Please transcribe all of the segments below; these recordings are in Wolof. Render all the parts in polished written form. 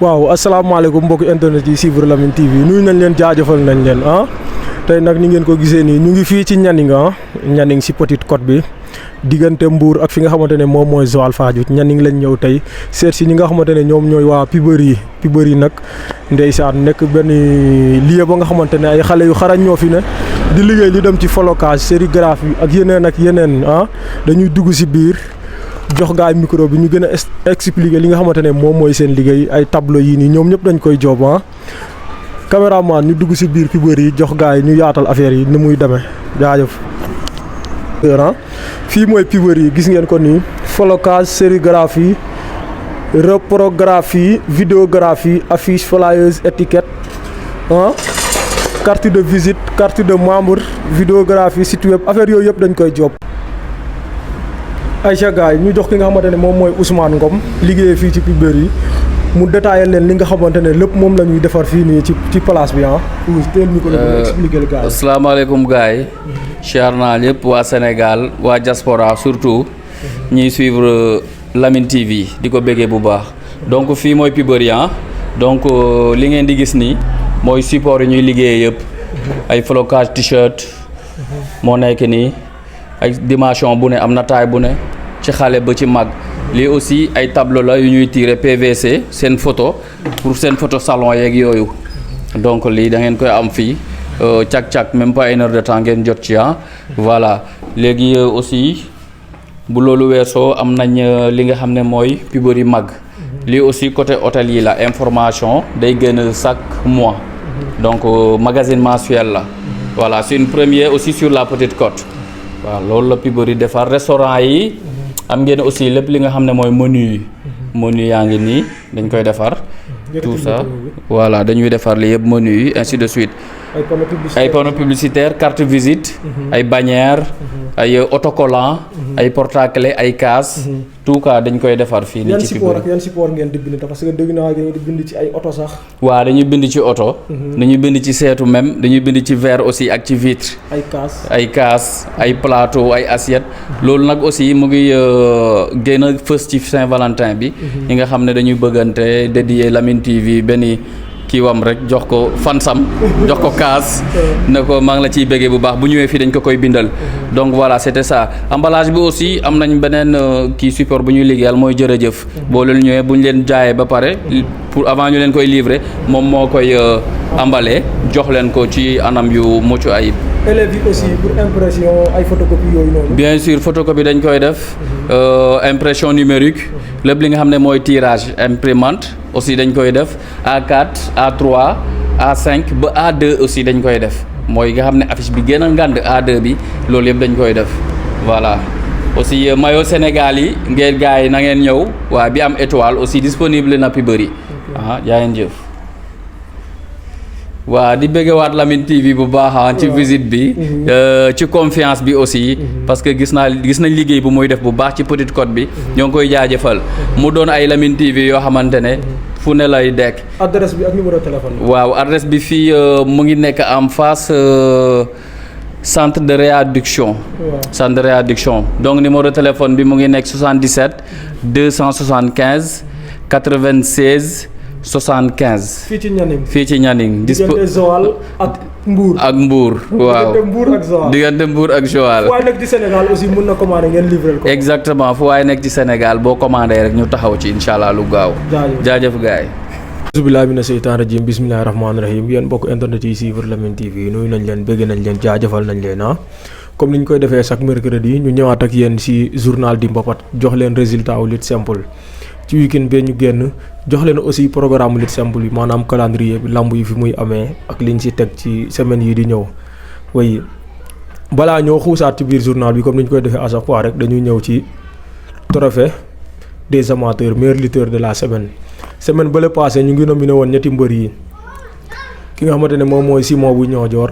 waaw asalaamaaleykum mbokki internet yi suivre Lamyn TV nuyu nañ leen jaajëfal nañ leen tey nag ni ngeen ko gisee nii ñu ngi fii ci Nianing Nianing si Petite Côte bi diggante Mbour ak fi nga xamante ne moom mooy Joal Fadiouth Nianing lañ ñëw tey seet si ñi nga xamante ne ñoom ñooy waa Pibery nag ndeysaan nekk benn lieu ba nga xamante ne ay xale yu xarañ ñoo fi ne di liggéey li dem ci flocage sérigraphie ak yeneen dañuy dugg si biir jox gaay micro bi ñu gën a expliquer li nga xamante ne moom mooy seen liggéey ay tableau yii nii ñoom ñëpp dañ koy job caméraman ñu dugg si biir Pibery yi jox gaay ñu yaatal affaire yi ni muy demee jaajëf. fii mooy Pibery yi gis ngeen ko nii flocage sérigraphie reprographie vidéographie affiche flyers étiquette carte de visite carte de membre vidéographie site web affaire yooyu yëpp dañ koy job. Aïcha gaay ñu jox ki nga xamante ne moom mooy Ousmane Ngom liggéeyee fii ci Pibery yi mu détaillé leen li nga xamante ne lépp moom la ñuy defar fii nii ci place bi teel ñu ko expliquer gars yi. asalaamaaleykum gars yi. char naa lépp waa Sénégal waa diaspora surtout ñuy suivre Lamyn TV di ko béggee bu baax donc fii mooy Pibery donc li ngeen di gis nii mooy support yi ñuy liggéeyee yëpp ay flocage t-shirt moo nekk nii ay dimension bu ne am na taille bu ne ci xale ba ci mag lii aussi ay tableau la yu ñuy tirer PVC seen photo pour seen photo salon yeeg yooyu donc lii da ngeen koy am fii cak même pas une heure de temps ngeen jot ci voilà léegi aussi bu loolu weesoo am nañ li nga xam ne mooy Pibery mag lii aussi côté hôtel yi la information day génn chaque mois donc magazine mensuel la voilà c'est une première aussi sur la Petite Côte waaw loolu la Pibery defar restaurant yi am ngeen aussi lépp li nga xam ne mooy menu yaa ngi nii dañ koy defar tout ça voilà dañuy defar li yëpp menu yi ainsi de suite ay panneaux publicitaires carte visite ay bannières ay autocollants ay porte-clés ay cases tout cas dañ koy defar fii nii ci Pibery. yan support ngeen di bind parce que dégg naa ngeen di bind ci ay oto sax. waaw dañuy bind ci oto. dañuy bind ci seetu même dañuy bind ci verre aussi ak ci vitre. ay cases ay plateau ay assiette loolu nag aussi mu ngi gën a fës ci Saint-Valentin bi. ñi nga xam ne dañuy bëggante dédié Lamyn TV benn kii wam rek jox ko fansam jox ko kaas ne ko maa ngi la ciy béggee bu baax bu ñëwee fii dañ ko koy bindal donc voilà c'était ça emballage bi aussi am nañ beneen kii support bu ñuy liggéeyal mooy jërëjëf boo leen ñëwee bu ñu leen jaayee ba pare pour avant ñu leen koy livrer moom moo koy emballé jox leen ko ci anam yu mucc ayib. élèves yi aussi pour impression ay photocopie yooyu noonu. bien sûr photocopie dañ koy def impression numérique lépp li nga xam ne mooy tirage imprimante aussi dañ koy def A4 A3 A5 ba A2 aussi dañ koy def mooy nga xam ne affiche bi gën a ngand A2 bi loolu yëpp dañ koy def voilà aussi maillot Sénégal yi ngeen gars yi na ngeen ñëw waa bi am étoile aussi disponible na Pibery jaa ngeen jëf. waaw di bëggewaat Lamyn TV bu baax ci visite bi ci confiance bi aussi parce que gis nañ liggéey bu muy def bu baax ci Petite Côte bi ñoo ngi koy jaajëfal mu doon ay Lamyn TV yoo xamante ne fu ne lay dekk. adresse bi ak numéro téléphone bi. waaw adresse bi fii mu ngi nekk en face centre de réadduction. centre de réadduction donc numéro téléphone bi mu ngi nekk 77 275 96 75. fii ci Nianing. fii ci Nianing. diggante Joal ak Mbour. ak Mbour waaw diggante Mbour ak Joal. diggante Mbour ak Joal. fu waay nekk ci Sénégal aussi mun na commander ngeen livrer ko. exactement fu waay nekk ci Sénégal boo commandé rek ñu taxaw ci incha allah lu gaaw. jaajëf gaay. bismillahi mina seytaan rajim bismillahi rahmaani rahim yéen mbokk internet yi suivre Lamyn TV nuyu nañ leen bëgg nañ leen jaajëfal nañ leen comme ni ñu koy defee chaque mercredi ñu ñëwaat ak yéen si journal di Mbapat jox leen résultat wu lutte simple. ci weekend bee ñu génn jox leen aussi programme lutte simple yi maanaam calendrier bi lamb yi fi muy amee ak liñ ci teg ci semaine yi di ñëw way balaa ñoo xuusaat ci biir journal bi comme ni ñu koy defee à chaque fois rek dañuy ñëw ci trophée des amateurs meilleur lutteur de la semaine bële passé ñu ngi nominé woon ñetti mbër yi ki nga xamante ne moom mooy Simon bu Ñoojoor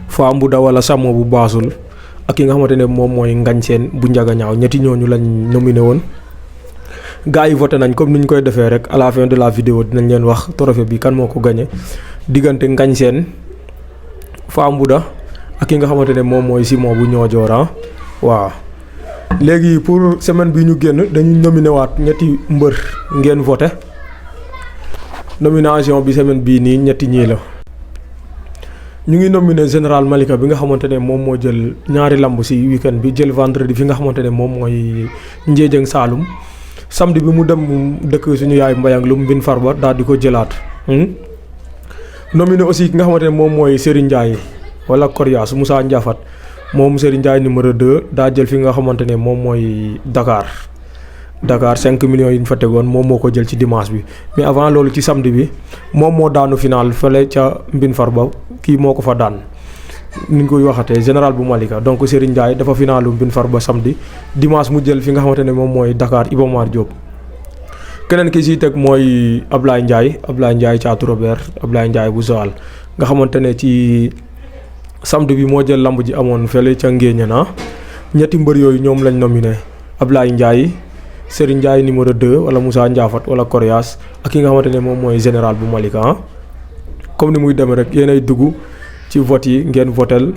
Fam bu Dawala Samo bu Baasul ak ki nga xamante ne moom mooy Ngañ Seen bu Njaga Ñaaw ñetti ñooñu lañ nominé woon. gaa yi voté nañ comme ni ñu koy defee rek à la fin de la vidéo dinañ leen wax trophée bi kan moo ko gagné diggante Ngañ Seen Fambuda ak ki nga xamante ne moom mooy Simon bu Ñoojoor waaw. léegi pour semaine bi ñu génn dañuy nominé waat ñetti mbër ngeen voté nomination bi semaine bii nii ñetti ñii la. ñu ngi nominé général Malika bi nga xamante ne moom moo jël ñaari lamb ci weekend bi jël vendredi fi nga xamante ne moom mooy Ndiédiène Saloum samedi bi mu dem dëkk suñu yaay Mbayang lu Mbin Farba daal di ko jëlaat. nominé aussi ki nga xamante ne moom mooy Serigne Ndiaye wala Coriace Moussa Ndiafat moom Serigne Ndiaye numéro 2 daa jël fi nga xamante ne moom mooy Dakar 5 millions yi ñu fa tegoon moom moo ko jël ci dimanche bi mais avant loolu ci samedi bi moom moo daanu final fële ca Mbin Farba kii moo ko fa daan ni ñu koy waxatee général bu Malika donc Serigne Ndiaye dafa finalu Mbin Farba samedi dimanche mu jël fi nga xamante ne moom mooy Dakar Iba Mar Diop. keneen ki siy teg mooy Ablaye Ndiaye Thiatou Robert Ablaye Ndiaye bu Joal nga xamante ne ci samedi bi moo jël lamb ji amoon fële ca Ngéeñana ñetti mbër yooyu ñoom lañ nominé Ablaye Ndiaye. Serigne Ndiaye numéro 2 wala Moussa Ndiafat wala Coriace ak ki nga xamante ne moom mooy général bu Malika comme ni muy demee rek yéenay dugg ci vote yi ngeen votel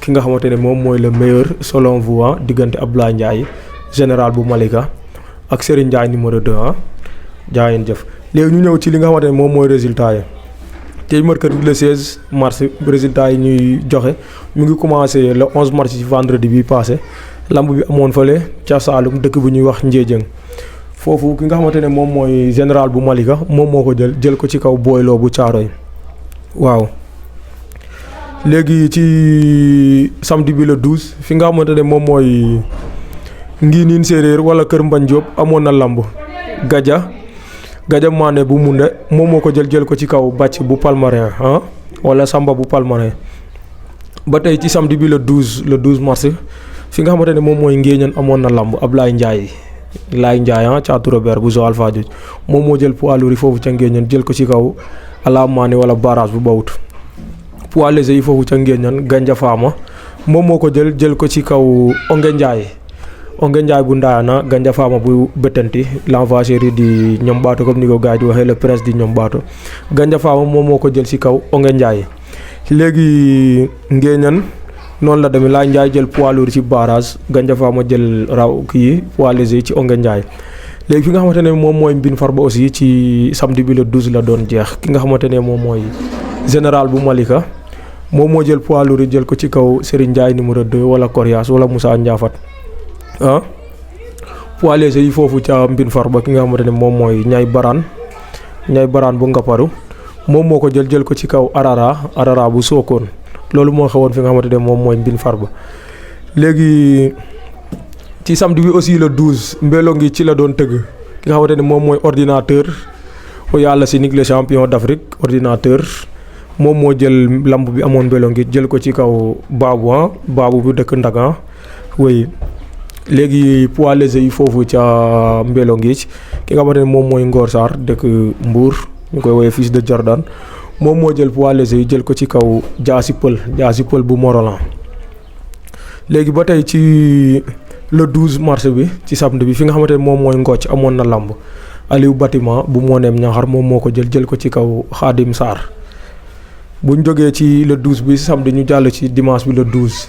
ki nga xamante ne moom mooy le meilleur selon vous diggante Abdoulaye Ndiaye général bu Malika ak Serigne Ndiaye numéro 2 jaa ngeen jëf. léegi ñu ñëw ci li nga xamante ne moom mooy résultat yi tey mercredi le 16 mars résultat yi ñuy joxe mu ngi commencé le 11 mars ci vendredi bi passé. lamb bi amoon fële ca Saalum dëkk bu ñuy wax Ndiédiène foofu ki nga xamante ne moom mooy général bu Malika moom moo ko jël ko ci kaw Boylo bu Caaroy waaw. léegi ci samedi bi le 12 fi nga xamante ne moom mooy Nginiin Séeréer wala Kër Mbañ Diop amoon na lamb Gaja Mané bu Munde moom moo ko jël ko ci kaw Bàcc bu Palmarin wala Samba bu Palmarin ba tey ci samedi bi le 12 mars. fi nga xamante ne moom mooy Ngéeñan amoon na lamb Ablaye Ndiaye Thiatou Robert bu Joal Fadiouth moom moo jël poids lourd yi foofu ca Ngéeñan jël ko ci kaw Alamane wala barrage bu Bawut. poids léger yi foofu ca Ngéeñan Ganja Fama moom moo ko jël ko ci kaw Onge Ndiaye bu Ndayana Ganja Fama bu Betenti l'enfant chéri di ñoom Baato comme ni ko gars yi di waxee le prince di ñoom Baato Ganja Fama moom moo ko jël ci kaw Onge Ndiaye. léegi Ngéeñan noonu la demee Laay Ndiaye jël poids lourd ci barrage Ganja Fama jël raw kii poids léger ci Onge Ndiaye. léegi fi nga xamante ne moom mooy Mbin Farba aussi ci samedi bi le 12 la doon jeex ki nga xamante ne moom mooy général bu Malika moom moo jël poids lourd jël ko ci kaw Serigne Ndiaye numéro 2 wala Coriace wala Moussa Ndiafat poids léger yi foofu ca Mbin Farba ki nga xamante ne moom mooy ñay baraan bu Ngaparu moom moo ko jël ko ci kaw Arara bu Sokone loolu moo xewoon fi nga xamante ne moom mooy Mbin Farba. léegi ci samedi bi aussi le 12 mbelo ngi ci la doon tëgg ki nga xamante ne moom mooy ordinateur o yàlla si le champion d'Afrique ordinateur moom moo jël lamb bi amoon mbelo ngi jël ko ci kaw baabu bu dëkk Ndaga wéy. léegi poids léger yi foofu ca mbelo ngi ki nga xamante ne moom mooy Ngor Sarr dëkk Mbour ñu koy woowee fils de Jordan moom moo jël poids léger yi jël ko ci kaw Jaasi Pël bu Morolan. léegi ba tey ci le 12 mars bi ci samedi bi fi nga xamante ne moom mooy Ngocc amoon na lamb Aliou Bâtiment bu Mooneem Ñaxar moom moo ko jël ko ci kaw Xaadim Sarr. buñ jógee ci le 12 bi samedi ñu jàll ci dimanche bi le 12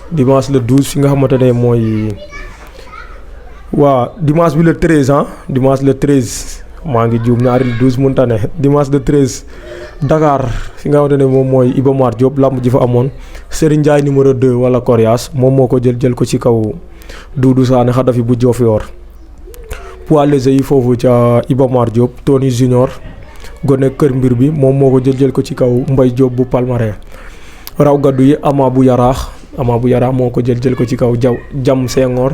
fi nga xamante ne mooy dimanche bi le 13 maa ngi juum ñaari le 12 mënta ne dimanche le 13 Dakar fi nga xamante ne moom mooy Iba Mar Diop lamb ji fa amoon Serigne Ndiaye numéro 2 wala Coriace moom moo ko jël ko ci kaw Doudou Sané Xadafi bu Diofior. poids léger yi foofu ca Iba Mar Diop Tony Junior gone kër mbir bi moom moo ko jël ko ci kaw Mbay Diop bu Palmarin. raw gaddu yi Ama bu Yaraax moo ko jël ko ci kaw Jam Senghor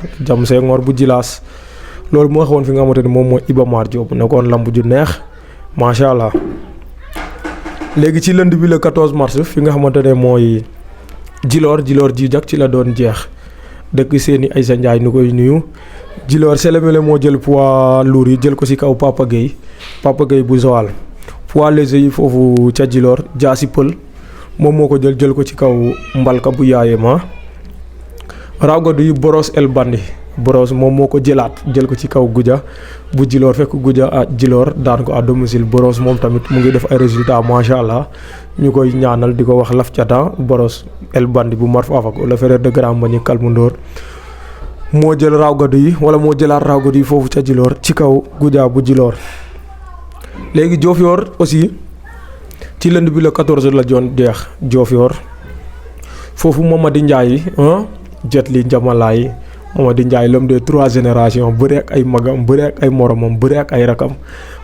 bu Jilaas loolu moo xewoon fi nga xamante ne moom mooy Iba Mar Diop nekkoon lamb ju neex macha allah. léegi ci lundi bi le 14 mars fi nga xamante ne mooy Djilor ji jak ci la doon jeex dëkk seeni Aïssa Ndiaye nu koy nuyu. Djilor Sélémélé moo jël poids lourd yi jël ko ci kaw Papa Gueye bu Joal. poids léger yi foofu ca Djilor Jaasi Pël moom moo ko jël ko ci kaw Mbalka bu Yaayema. raw gadu yi Boros El Bandi moom moo ko jël ko ci kaw Goudia bu Djilor fekk Goudia Djilor daan ko à domicile Boros moom tamit mu ngi def ay résultats macha allah ñu koy ñaanal di ko wax laf cata Boros El Bandi bu Marf Afak le frère de Grand Mbagnick Kalmundoor moo jël raw gadu yi wala moo jëlaat raw gadu yi foofu ca Djilor ci kaw Goudia bu Djilor. léegi Diofior aussi ci lënd bi le 14 la joon jeex Diofior foofu Mamady Ndiaye Jet Li Njamalaay Mamady Ndiaye l'homme de 3 générations bëri ak ay magam bëri ak ay moromam bëri ak ay rakam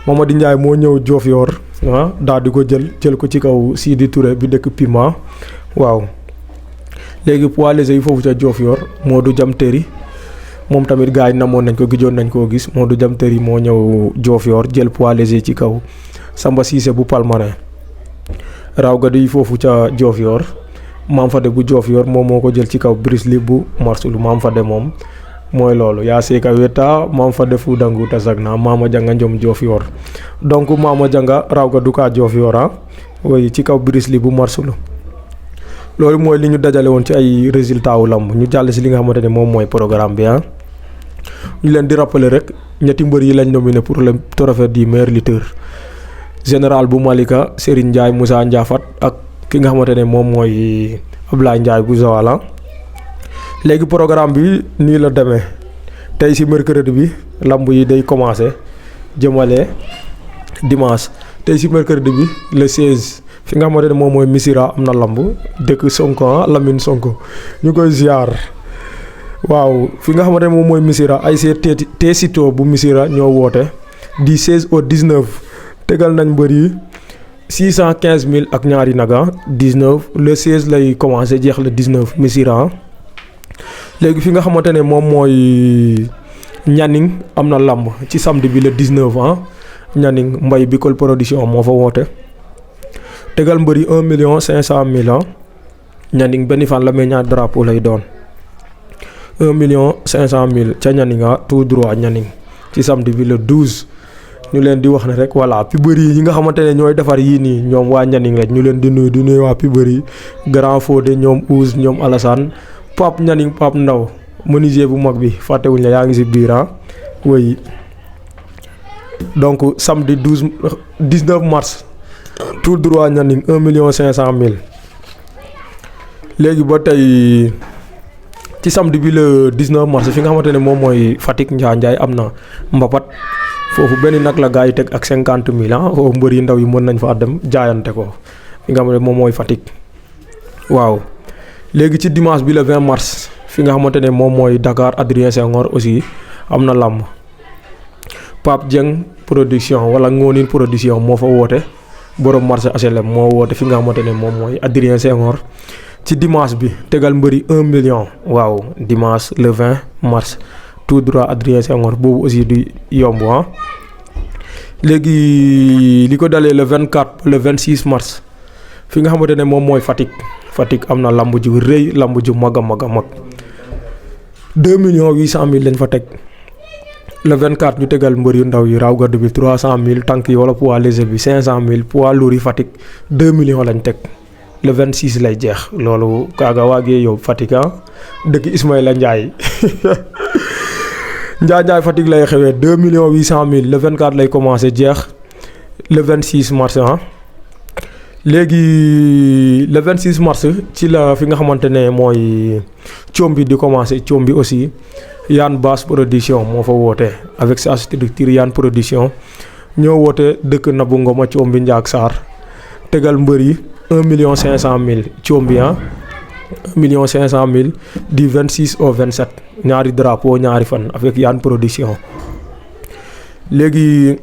Mamady Ndiaye moo ñëw Diofior daal di ko jël ko ci kaw Sidi Touré bi dëkk Pima waaw léegi poids léger yi foofu ca Diofior Modou Jam Teri moom tamit gars yi namoon nañ ko gijoon nañ koo gis Modou Jam Teri moo ñëw Diofior jël poids léger ci kaw Samba Cissé bu Palmarin raw gadu yi foofu ca Diofior Maam Fade bu Diofior moom moo ko jël ci kaw Brice Ly bu Marsulu Maam Fade moom mooy loolu yaa seeka weta Maam Fade fu dangu tasagna Mama Janga njom Diofior donc Mama Janga raw gadu ka Diofior woy ci kaw Brice Ly bu Marsulu loolu mooy li ñu dajale woon ci ay résultat wu lamb ñu jàll si li nga xamante ne moom mooy programme bi ñu leen di rappeler rek ñetti mbër yi lañ nominé pour le trophée du meilleur lutteur général bu Malika Serigne Ndiaye Moussa Ndiafat ak ki nga xamante ne moom mooy Ablaye Ndiaye bu Zawala léegi programme bi nii la demee tey si mercredi bi lamb yi day commencé jëmale dimanche tey si mercredi bi le 16 fi nga xamante ne moom mooy Missira am na lamb dëkk Sonko Lamine Sonko ñu koy ziar waaw fi nga xamante ne moom mooy Missira ay Tesito bu Missira ñoo woote du 16 au 19 tegal nañ mbër yi 615 000 ak ñaari naga 19 le 16 lay commencé jeex le 19 Missira léegi fi nga xamante ne moom mooy Nianing am na lamb ci samedi bi le 19 Nianing Mbaye Bicol production moo fa woote tegal mbër yi 1 500 000 Nianing benn fan la meññaat drapeau lay doon 1 500 000 ca Nianing tout droit Nianing ci samedi bi le 12 ñu leen di wax ne rek voilà Pibëri yi nga xamante ne ñooy defar yii nii ñoom waa Nianing rek ñu leen di nuyu waa Pibëri Grand Fodé ñoom Ouz ñoom Alassane Pape Nianing Pape Ndaw menuisier bu mag bi fàttewuñ la yaa ngi si biir oui donc samedi 19 mars tout droit Nianing 1 500 000 léegi ba tey ci samedi bi le 19 mars fi nga xamante ne moom mooy Fatick Njaay am na mbapat foofu benn nag la gars yi teg ak 50 000 foofu mbër yi ndaw yi mën nañ fa dem jaayante ko fi nga xamante ne moom mooy Fatick waaw léegi ci dimanche bi le 20 mars fi nga xamante ne moom mooy Dakar Adrien Senghor aussi am na làmb Pape Dieng production wala Ngonin production moo fa woote borom marché HLM moo woote fi nga xamante ne moom mooy Adrien Senghor ci dimanche bi tegal mbëri 1 million waaw dimanche le 20 mars tout droit Adrien Senghor boobu aussi du yomb léegi li ko dalee le 24 le 26 mars fi nga xamante ne moom mooy Fatick am na lamb ju rëy lamb ju mag a mag 2 800 000 lañ fa teg le 24 ñu tegal mbër yu ndaw yi raw gàddu bi 300 000 tànk yi wala poids léger bi 500 000 poids lourd yi Fatick 2 millions lañ teg le 26 lay jeex loolu kaaga waagee yow Fatick dëkk Ismaïla Ndiaye Ndiaye Fatick lay xewee 2 800 000 le 24 lay commencé jeex le 26 mars léegi le 26 mars ci la fi nga xamante ne mooy coom bi di commencé coom bi aussi Yann Bass production moo fa woote avec sa structure Yann production ñoo woote dëkk Nabou Ngoma coom bi Ndiak Sarr tegal mbër yi 1 500 000 coom bi 1 500 000 du 26 au 27 ñaari drapeau ñaari fan avec Yann production léegi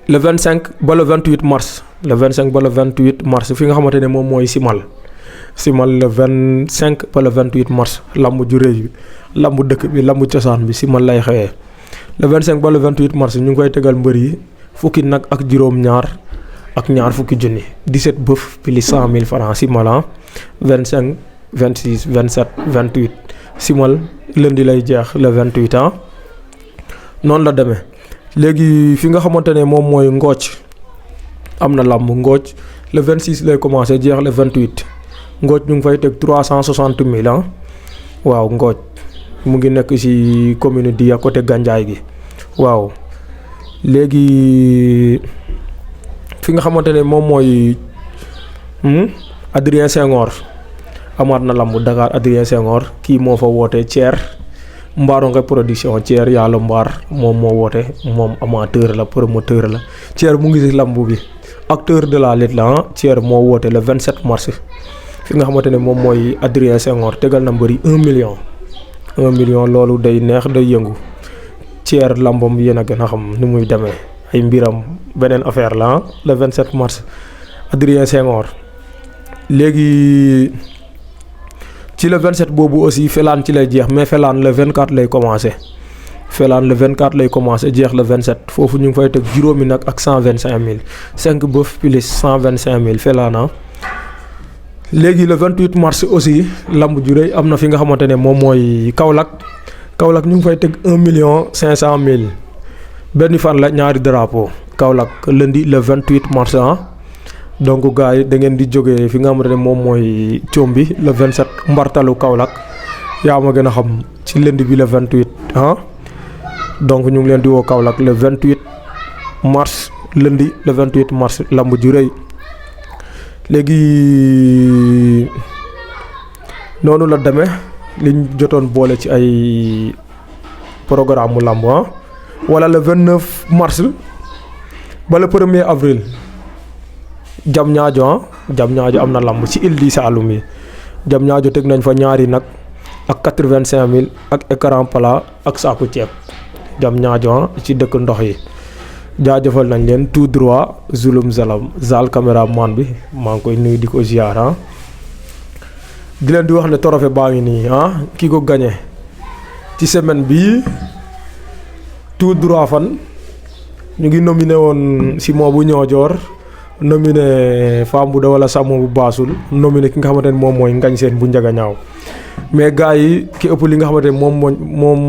le 25 ba le 28 mars le 25 ba le 28 mars fi nga xamante ne moom mooy Simal le 25 ba le 28 mars lamb ju rëy bi lamb dëkk bi lamb cosaan bi Simal lay xewee le 25 ba le 28 mars ñu ngi koy tegal mbër yi fukki nag ak juróom-ñaar ak ñaar fukki junni 17 bëf plus 100 000 francs Simal 25 26 27 28 Simal lundi lay jeex le 28 noonu la demee léegi fi nga xamante ne moom mooy Ngooc am na làmb Ngooc le 26 lay commencé jeex le 28 Ngooc ñu ngi fay teg 360 000 waaw Ngooc mu ngi nekk ci commune di à côté Gandiaye gi waaw léegi fi nga xamante ne moom mooy Adrien Senghor amaat na lamb Dakar Adrien Senghor kii moo fa woote Thier Mbaaru nga production Thier yàlla mbaar moom moo woote moom amateur la promoteur la Thier mu ngi ci lamb bi acteur de la lutte la Thier moo woote le 27 mars fi nga xamante ne moom mooy Adrien Senghor tegal na mbëri 1 million. 1 million loolu day neex day yëngu Thier lambam yéen a gën a xam ni muy demee ay mbiram beneen affaire la le 27 mars Adrien Senghor. léegi ci le 27 boobu aussi Felaan ci lay jeex mais Felaan le 24 lay commencé Felaan le 24 lay commencé jeex le 27 foofu ñu ngi fay teg juróomi nag ak 125000 5 bœuf plus 125000 Felaan léegi le 28 mars aussi lamb ju rëy am na fi nga xamante ne moom mooy Kaolack ñu ngi fay teg 1 million 500 000 benn fan la ñaari drapeau Kaolack lundi le 28 mars donc gars yi da ngeen di jógee fi nga xamante ne moom mooy coom bi le 27 mbartalu Kaolack yaa ma gën a xam ci lundi bi le 28 donc ñu ngi leen di woo Kaolack le 28 mars lundi le 28 mars lamb ju rëy léegi noonu la demee liñ jotoon boole ci ay programme mu lamb wala le 29 mars ba le 1er avril Diamniadio am na lamb ci île du Saloum yi Diamniadio teg nañ fa ñaari nag ak 85000 ak écran plat ak saaku ceeb Diamniadio ci dëkk ndox yi jaajëfal nañ leen tout droit Zulum Zal caméraman bi maa ngi koy nuyu di ko ziar di leen di wax ne trophée baa ngi nii ki ko gagné ci semaine bii tout droit fan ñu ngi nominé woon Simon bu Ñoojoor nominé Fam bu da wala Samo bu Baasul nominé ki nga xamante ne moom mooy Ngañ Seen bu Njaga Ñaaw mais gars yi ki ëpp li nga xamante ne moom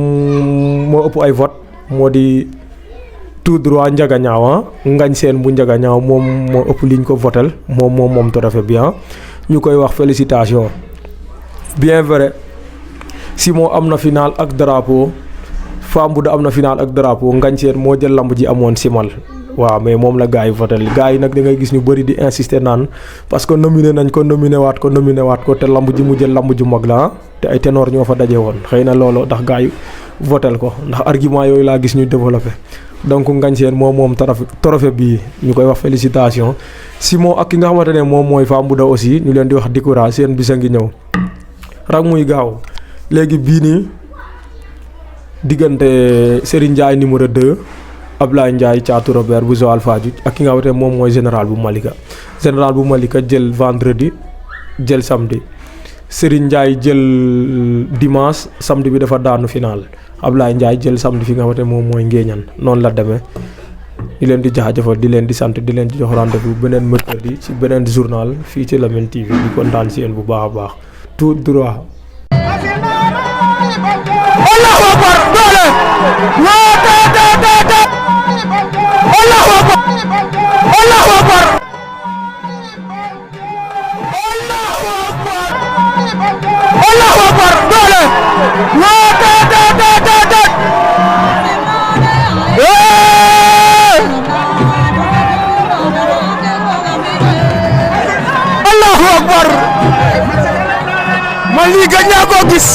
moo ëpp ay vote moo di tout droit Njaga Ñaaw Ngañ Seen bu Njaga Ñaaw moom moo ëpp liñ ko votel moom trophée bi ñu koy wax félicitation bien vrai Simon am na final ak drapeau Fam bu da am na final ak drapeau Ngañ Seen moo jël lamb ji amoon simal waaw mais moom la gars yi votel gars yi nag da ngay gis ñu bëri di insister naan parce que nominé nañ ko nominé waat ko te lamb ji mu jël lamb ju mag la te ay ténor ñoo fa daje woon xëy na loolu ndax gars yi votel ko ndax argument yooyu laa gis ñu développé donc Ngañ Seen moom trophée bii ñu koy wax félicitation Simon ak ki nga xamante ne moom mooy Fam bu da aussi ñu leen di wax di courage seen bisa ngi ñëw rak muy gaaw léegi bii nii diggante Serigne Ndiaye numéro 2 Ablaye Ndiaye Thiatou Robert bu Joal Fadiouth ak ki nga xamante ne moom mooy général bu Malika jël vendredi jël samedi Serigne Ndiaye jël dimanche samedi bi dafa daanu final Ablaye Ndiaye jël samedi fi nga xamante ne moom mooy Ngéeñan noonu la demee di leen di jaajëfal di leen di sant di leen di jox rendez-vous beneen mercredi ci beneen journal fii ci Lamyn TV di kontaan si yéen bu baax a baax tout droit. Allahu akbar doole Allahu akbar Allahu akbar Allahu akbar doole Allahu akbar man lii gëj naa koo gis